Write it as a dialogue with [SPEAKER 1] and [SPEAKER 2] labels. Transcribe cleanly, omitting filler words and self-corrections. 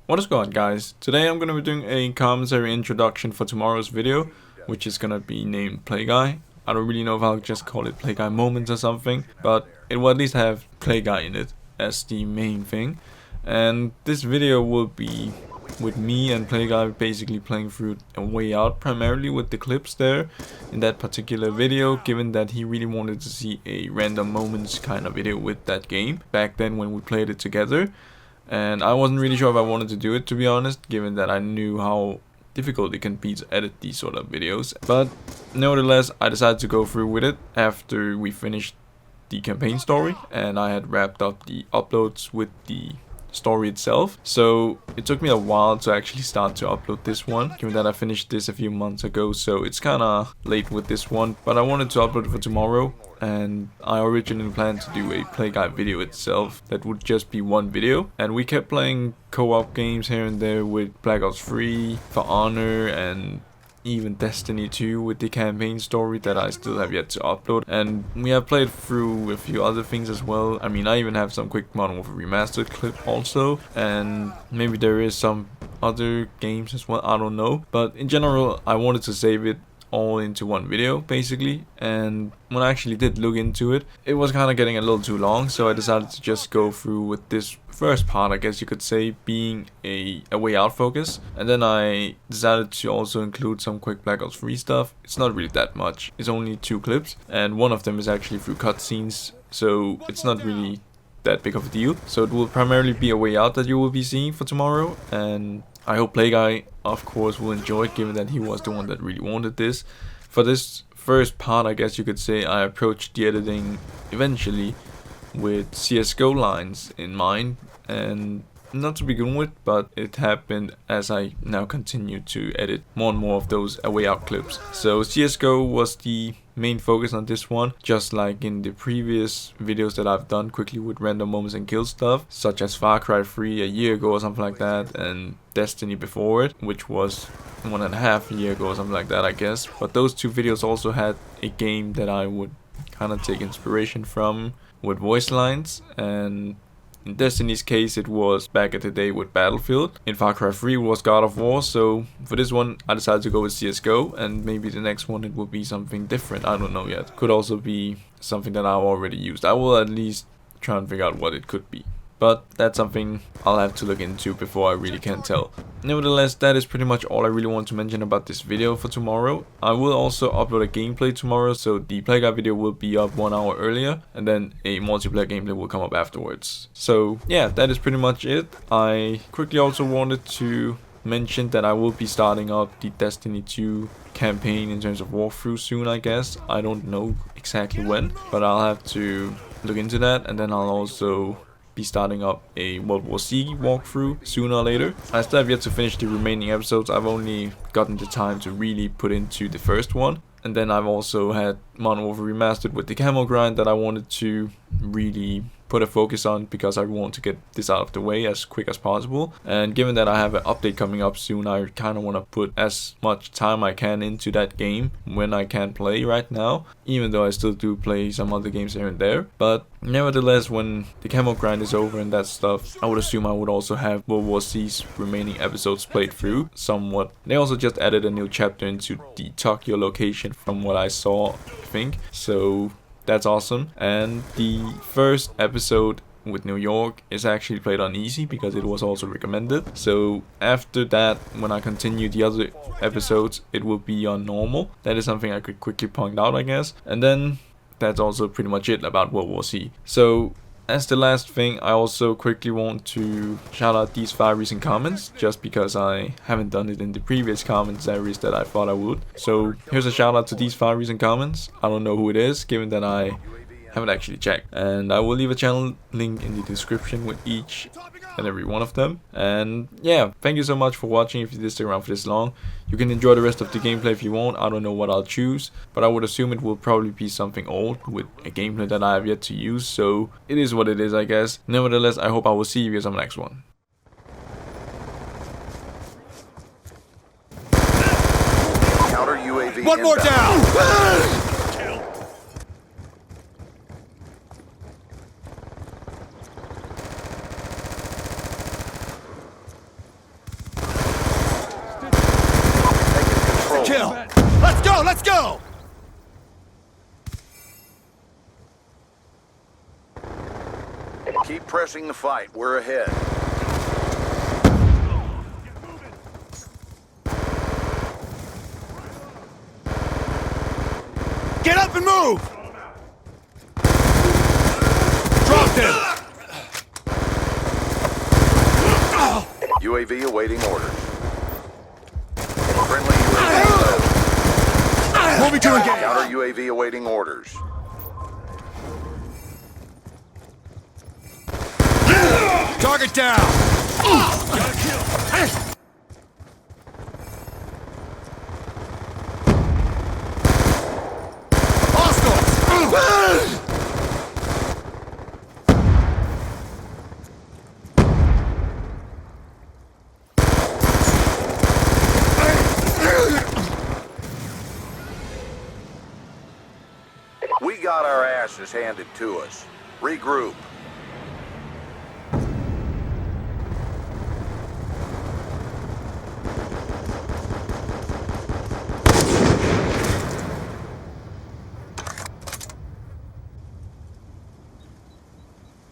[SPEAKER 1] What is going on, guys? Today I'm going to be doing a commentary introduction for tomorrow's video, which is going to be named Play Guy. I don't really know if I'll just call it Play Guy Moments or something, but it will at least have Play Guy in it as the main thing. And this video will be with me and Play Guy basically playing through A Way Out, primarily with the clips there in that particular video, given that he really wanted to see a random moments kind of video with that game back then when we played it together. And I wasn't really sure if I wanted to do it, to be honest, given that I knew how difficult it can be to edit these sort of videos. But nevertheless, I decided to go through with it after we finished the campaign story and I had wrapped up the uploads with the story itself. So it took me a while to actually start to upload this one, given that I finished this a few months ago, so it's kinda late with this one, but I wanted to upload it for tomorrow. And I originally planned to do a Play Guy video itself that would just be one video, and we kept playing co-op games here and there with Black Ops 3, For Honor, and even Destiny 2 with the campaign story that I still have yet to upload. And we have played through a few other things as well. I mean, I even have some quick Modern Warfare Remastered clip also, and maybe there is some other games as well, I don't know. But in general, I wanted to save it all into one video basically, and when I actually did look into it, it was kind of getting a little too long, so I decided to just go through with this first part, I guess you could say, being a Way Out focus. And then I decided to also include some quick Black Ops 3 stuff. It's not really that much, it's only 2 clips, and one of them is actually through cutscenes, so it's not really that big of a deal. So it will primarily be A Way Out that you will be seeing for tomorrow, and I hope Play Guy, of course, will enjoy it, given that he was the one that really wanted this. For this first part, I guess you could say, I approached the editing eventually with CSGO lines in mind, and not to begin with, but it happened as I now continue to edit more and more of those A Way Out clips. So CSGO was the main focus on this one, just like in the previous videos that I've done quickly with random moments and kill stuff, such as Far Cry 3 a year ago or something like that, and Destiny before it, which was 1.5 years ago or something like that, I guess. But those 2 videos also had a game that I would kind of take inspiration from with voice lines, and in Destiny's case it was back at the day with Battlefield. In Far Cry 3 was God of War, so for this one I decided to go with CSGO, and maybe the next one it will be something different, I don't know yet. Could also be something that I've already used. I will at least try and figure out what it could be, but that's something I'll have to look into before I really can tell. Nevertheless, that is pretty much all I really want to mention about this video for tomorrow. I will also upload a gameplay tomorrow, so the Play Guy video will be up 1 hour earlier, and then a multiplayer gameplay will come up afterwards. So yeah, that is pretty much it. I quickly also wanted to mention that I will be starting up the Destiny 2 campaign in terms of walkthrough soon, I guess. I don't know exactly when, but I'll have to look into that, and then I'll also be starting up a World War C walkthrough sooner or later. I still have yet to finish the remaining episodes. I've only gotten the time to really put into the first one. And then I've also had Modern Warfare Remastered with the camo grind that I wanted to really put a focus on, because I want to get this out of the way as quick as possible. And given that I have an update coming up soon, I kind of want to put as much time I can into that game when I can play right now, even though I still do play some other games here and there. But nevertheless, when the camo grind is over and that stuff, I would assume I would also have World War C's remaining episodes played through somewhat. They also just added a new chapter into the Tokyo location from what I saw, I think. So that's awesome. And the first episode with New York is actually played on easy because it was also recommended. So after that, when I continue the other episodes, it will be on normal. That is something I could quickly point out, I guess. And then that's also pretty much it about World War C. So as the last thing, I also quickly want to shout out these 5 recent comments, just because I haven't done it in the previous comment series that I thought I would. So here's a shout out to these 5 recent comments. I don't know who it is, given that I haven't actually checked, and I will leave a channel link in the description with each and every one of them. And yeah, thank you so much for watching. If you did stick around for this long, you can enjoy the rest of the gameplay if you want. I don't know what I'll choose, but I would assume it will probably be something old with a gameplay that I have yet to use, so it is what it is, I guess. Nevertheless, I hope I will see you guys on the next one.
[SPEAKER 2] Counter UAV.
[SPEAKER 3] One more down! kill! Let's go! Let's go!
[SPEAKER 2] Keep pressing the fight. We're ahead.
[SPEAKER 3] Get up and move! Dropped him!
[SPEAKER 2] UAV awaiting orders. Friendly UAV.
[SPEAKER 3] Moving to engage!
[SPEAKER 2] Counter UAV awaiting orders.
[SPEAKER 3] Target down! Hostiles!
[SPEAKER 2] We got our asses handed to us. Regroup.